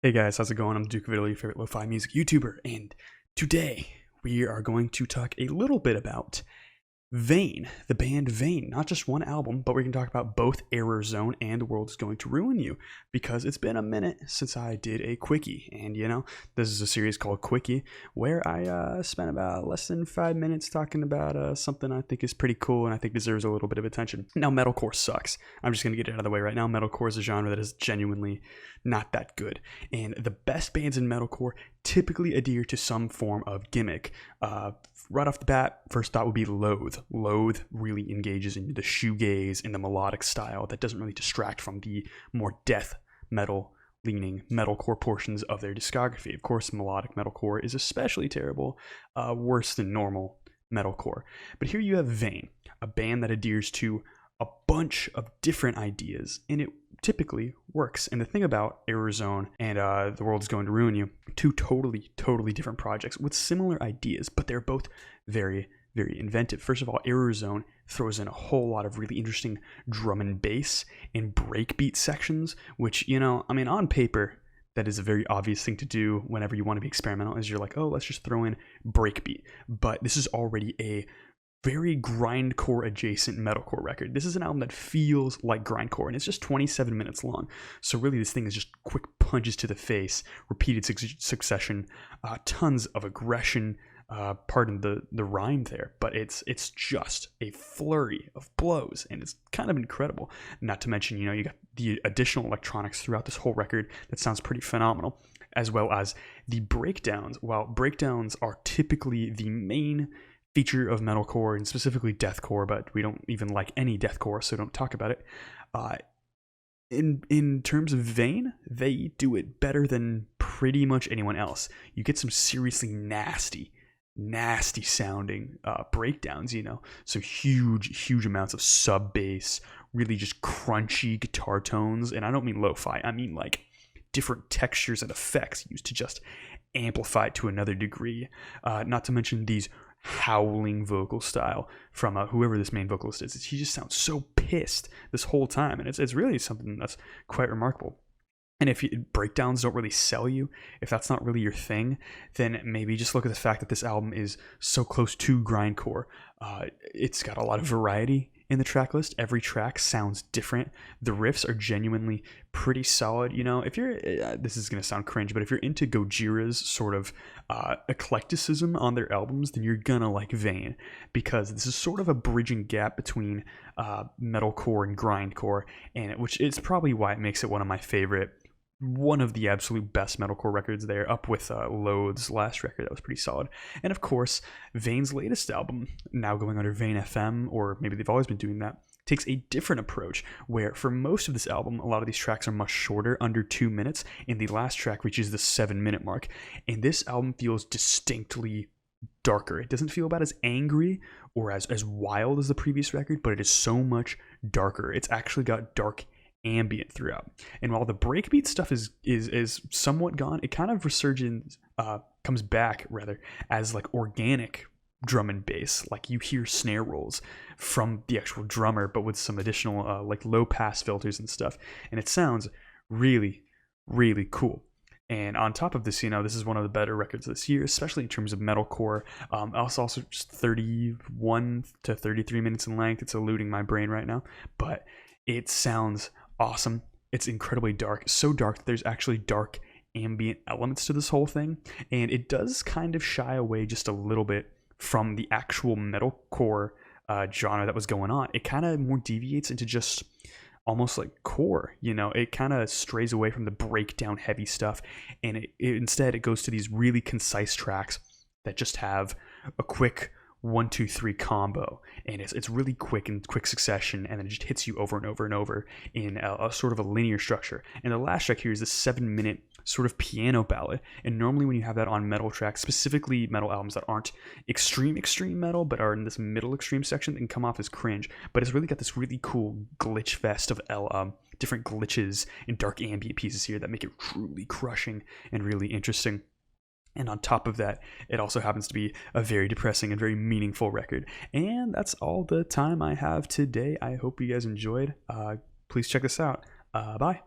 Hey guys, how's it going? I'm Duke of Italy, your favorite lo-fi music YouTuber, and today we are going to talk a little bit about Vane, the band Vane. Not just one album, but we're going to talk about both Error Zone and The World is Going to Ruin You, because it's been a minute since I did a Quickie, and this is a series called Quickie, where I spent about less than 5 minutes talking about something I think is pretty cool and I think deserves a little bit of attention. Now, metalcore sucks. I'm just going to get it out of the way right now. Metalcore is a genre that is genuinely not that good, and the best bands in metalcore typically adhere to some form of gimmick. Right off the bat, first thought would be Loathe. Loathe really engages in the shoegaze and the melodic style that doesn't really distract from the more death metal leaning metalcore portions of their discography. Of course, melodic metalcore is especially terrible, worse than normal metalcore. But here you have Vane, a band that adheres to a bunch of different ideas, and it typically works. And the thing about Error Zone and The World is Going to Ruin You, two totally different projects with similar ideas, but they're both very inventive. First of all, Error Zone throws in a whole lot of really interesting drum and bass and breakbeat sections, which, on paper, that is a very obvious thing to do whenever you want to be experimental, is you're like, oh, let's just throw in breakbeat. But this is already a very grindcore adjacent metalcore record. This is an album that feels like grindcore, and it's just 27 minutes long. So really, this thing is just quick punches to the face, repeated succession, tons of aggression. Pardon the rhyme there, but it's just a flurry of blows, and it's kind of incredible. Not to mention, you got the additional electronics throughout this whole record that sounds pretty phenomenal, as well as the breakdowns. While breakdowns are typically the main feature of metalcore and specifically deathcore, but we don't even like any deathcore, so don't talk about it. In terms of Vane, they do it better than pretty much anyone else. You get some seriously nasty sounding breakdowns, so huge amounts of sub bass, really just crunchy guitar tones. And I don't mean lo-fi, I mean like different textures and effects used to just amplify it to another degree. Not to mention these howling vocal style from whoever this main vocalist is. He just sounds so pissed this whole time, and it's really something that's quite remarkable. And if breakdowns don't really sell you, if that's not really your thing, then maybe just look at the fact that this album is so close to grindcore. It's got a lot of variety in the track list. Every track sounds different. The riffs are genuinely pretty solid. If you're, this is going to sound cringe, but if you're into Gojira's sort of eclecticism on their albums, then you're going to like Vane, because this is sort of a bridging gap between metalcore and grindcore, and which is probably why it makes it one of the absolute best metalcore records there, up with Loathe's last record that was pretty solid. And of course, Vane's latest album, now going under Vane FM, or maybe they've always been doing that, takes a different approach, where for most of this album, a lot of these tracks are much shorter, under 2 minutes, and the last track reaches the 7-minute mark. And this album feels distinctly darker. It doesn't feel about as angry or as wild as the previous record, but it is so much darker. It's actually got dark ambient throughout. And while the breakbeat stuff is somewhat gone, it kind of comes back rather as like organic drum and bass. Like you hear snare rolls from the actual drummer, but with some additional like low pass filters and stuff, and it sounds really cool. And on top of this, this is one of the better records this year, especially in terms of metalcore. Also just 31 to 33 minutes in length. It's eluding my brain right now, but it sounds awesome. It's incredibly dark, so dark that there's actually dark ambient elements to this whole thing, and it does kind of shy away just a little bit from the actual metalcore genre that was going on. It kind of more deviates into just almost like core, it kind of strays away from the breakdown heavy stuff, and instead it goes to these really concise tracks that just have a quick 1 2 3 combo, and it's really quick in quick succession, and then it just hits you over and over and over in a sort of a linear structure. And the last track here is a 7-minute sort of piano ballad, and normally when you have that on metal tracks, specifically metal albums that aren't extreme metal but are in this middle extreme section, they can come off as cringe. But it's really got this really cool glitch fest of different glitches and dark ambient pieces here that make it truly crushing and really interesting. And on top of that, it also happens to be a very depressing and very meaningful record. And that's all the time I have today. I hope you guys enjoyed. Please check this out. Bye.